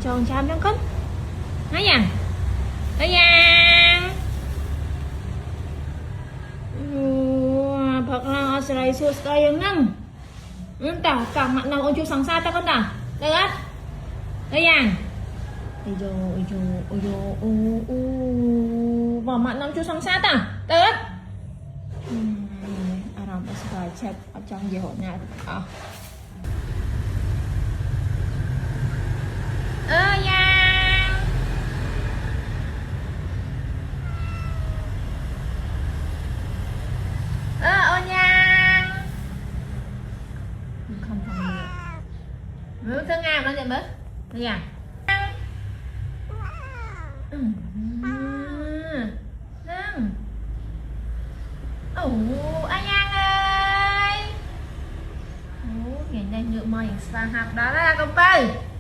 cho chăm trong cốc nói nhàng nói nhàng Phật là sợi sụt đây ứng năng tả cả mặt nào ôn chú sáng xa ta con tả được á đây nhàng ôi dồi vào mặt nào chú sáng xa ta được á làm cái check ở trong gì hộp nhà nhàng nhàng không phòng được thương ngàm nó vậy bớt nhàng anh An ơi ngày nay ngựa mày sang học đó là công tư